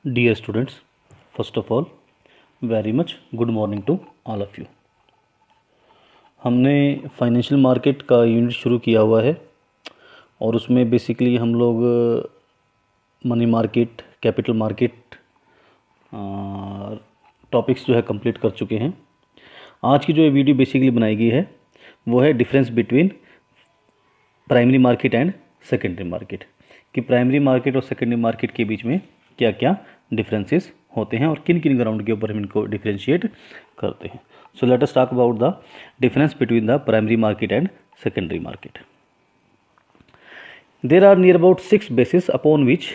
Dear students, first of all, very much good morning to all of you. हमने financial market का unit शुरू किया हुआ है और उसमें बेसिकली हम लोग money market, capital market topics जो है कंप्लीट कर चुके हैं. आज की जो ये वीडियो बेसिकली बनाई गई है वो है difference between primary market and secondary market, कि प्राइमरी मार्केट और सेकेंडरी मार्केट के बीच में क्या क्या डिफरेंसेस होते हैं और किन किन ग्राउंड के ऊपर हम इनको डिफरेंशिएट करते हैं. So let us talk about the difference between the primary market and secondary market. There are near about 6 bases upon which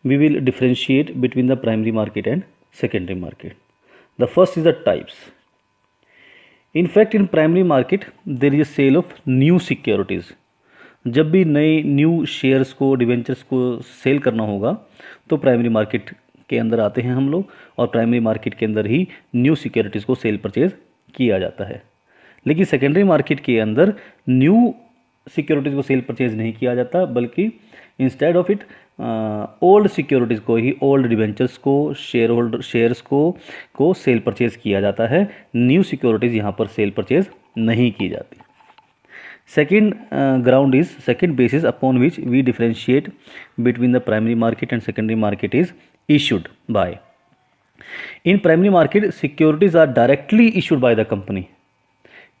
we will differentiate between the primary market and secondary market. The first is the types. In fact, in primary market there is a sale of new securities. जब भी नए new shares को, debentures को cell करना होगा तो primary market के अंदर आते हैं हम लोग और प्राइमरी मार्केट के अंदर ही न्यू सिक्योरिटीज़ को सेल परचेज किया जाता है. लेकिन सेकेंडरी मार्केट के अंदर न्यू सिक्योरिटीज़ को सेल परचेज नहीं किया जाता, बल्कि instead of it old securities को ही, ओल्ड डिवेंचर्स को, शेयर्स को सेल परचेज किया जाता है. न्यू सिक्योरिटीज़ यहाँ पर सेल परचेज नहीं की जाती. Second ground is, second basis upon which we differentiate between the primary market and secondary market is issued by. In primary market, securities are directly issued by the company.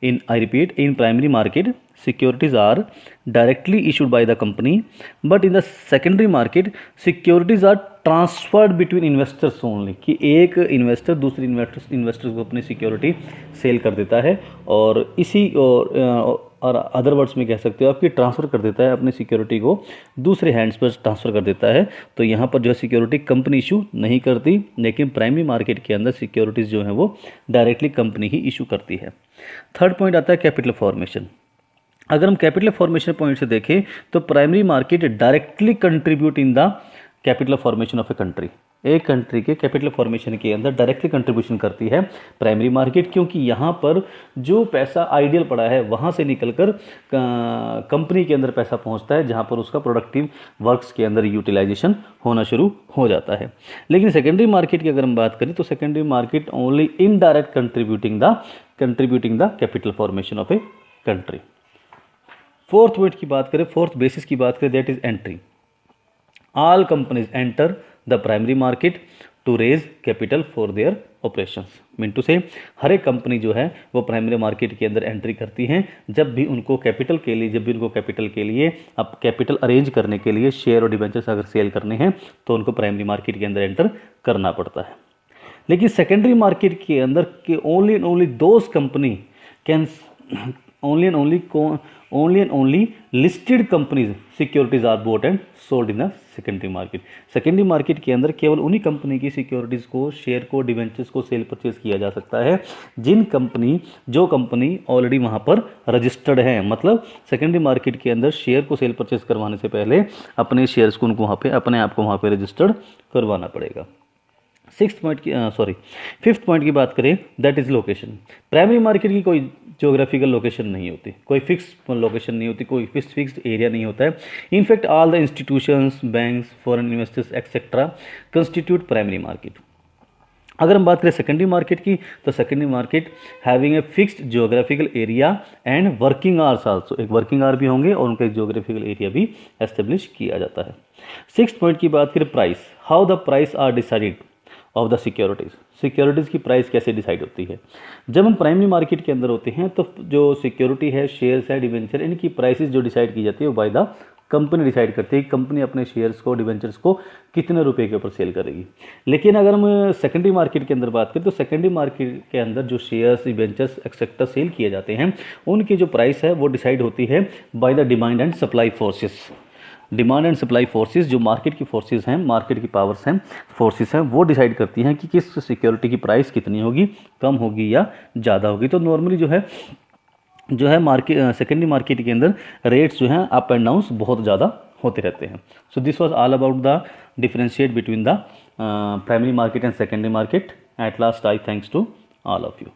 I repeat, in primary market, securities are directly issued by the company, but in the secondary market, securities are transferred between investors only, कि एक investor दूसरे investors को अपनी security cell कर देता है और इसी और अदर वर्ड्स में कह सकते हो आप कि ट्रांसफ़र कर देता है अपनी सिक्योरिटी को, दूसरे हैंड्स पर ट्रांसफ़र कर देता है. तो यहाँ पर जो है सिक्योरिटी कंपनी इशू नहीं करती, लेकिन प्राइमरी मार्केट के अंदर सिक्योरिटीज़ जो है वो डायरेक्टली कंपनी ही इशू करती है. थर्ड पॉइंट आता है कैपिटल फॉर्मेशन. अगर हम कैपिटल फॉर्मेशन पॉइंट से देखें तो primary market directly contribute in the capital formation of a country. एक कंट्री के कैपिटल फॉर्मेशन के अंदर डायरेक्टली कंट्रीब्यूशन करती है प्राइमरी मार्केट, क्योंकि यहाँ पर जो पैसा आइडियल पड़ा है वहाँ से निकलकर कंपनी के अंदर पैसा पहुँचता है, जहाँ पर उसका प्रोडक्टिव वर्क्स के अंदर यूटिलाइजेशन होना शुरू हो जाता है. लेकिन सेकेंडरी मार्केट की अगर हम बात करें तो secondary market only indirect contributing the capital formation of a country. Fourth point की बात करें, फोर्थ बेसिस की बात करें, that is entry. All companies enter the primary market to raise capital for their operations. Mean to say हर एक company जो है वो प्राइमरी मार्केट के अंदर एंट्री करती हैं जब भी उनको कैपिटल के लिए अब कैपिटल अरेंज करने के लिए शेयर और डिबेंचर्स अगर सेल करने हैं तो उनको प्राइमरी मार्केट के अंदर एंटर करना पड़ता है. लेकिन सेकेंडरी मार्केट के अंदर के only and only those company can only and only listed companies securities are bought and sold in the secondary market. Secondary market के अंदर केवल उन्हीं कंपनी की सिक्योरिटीज़ को, शेयर को, डिवेंचर्स को सेल परचेज किया जा सकता है जो कंपनी ऑलरेडी वहाँ पर रजिस्टर्ड है. मतलब सेकेंडरी मार्केट के अंदर शेयर को सेल परचेज करवाने से पहले अपने शेयर्स को अपने आप को वहाँ पर रजिस्टर्ड करवाना पड़ेगा. फिफ्थ पॉइंट की बात करें, that is location. Primary market की कोई ज्योग्राफिकल लोकेशन नहीं होती, कोई फिक्स लोकेशन नहीं होती, कोई फिक्स्ड एरिया नहीं होता है. In fact all the institutions, banks, foreign investors etcetera constitute primary market. अगर हम बात करें सेकेंडरी मार्केट की तो secondary market having a fixed geographical area and working hours also. एक वर्किंग आवर भी होंगे और उनका एक ज्योग्राफिकल एरिया भी एस्टेब्लिश किया जाता है. सिक्स्थ पॉइंट की बात करें, price. How the price are decided of the securities की प्राइस कैसे डिसाइड होती है. जब हम प्राइमरी मार्केट के अंदर होते हैं तो जो सिक्योरिटी है, शेयर्स है, डिवेंचर, इनकी प्राइसेस जो डिसाइड की जाती है वो बाय द कंपनी डिसाइड करती है. कंपनी अपने शेयर्स को, डिवेंचर्स को कितने रुपए के ऊपर सेल करेगी. लेकिन अगर हम सेकेंडरी मार्केट के अंदर बात करें तो सेकेंडरी मार्केट के अंदर जो शेयर्स, डिवेंचर्स एक्सेट्रा सेल किए जाते हैं उनकी जो प्राइस है वो डिसाइड होती है by the demand and supply forces. Demand and supply forces, जो मार्केट की फोर्सेस हैं, मार्केट की पावर्स हैं, फोर्सेस हैं, वो डिसाइड करती हैं कि किस सिक्योरिटी की प्राइस कितनी होगी, कम होगी या ज़्यादा होगी. तो नॉर्मली जो है सेकेंडरी मार्केट के अंदर रेट्स जो हैं अप एंड डाउन्स बहुत ज़्यादा होते रहते हैं. So this was all about the differentiate between the primary market and secondary market. At last I thanks to all of you.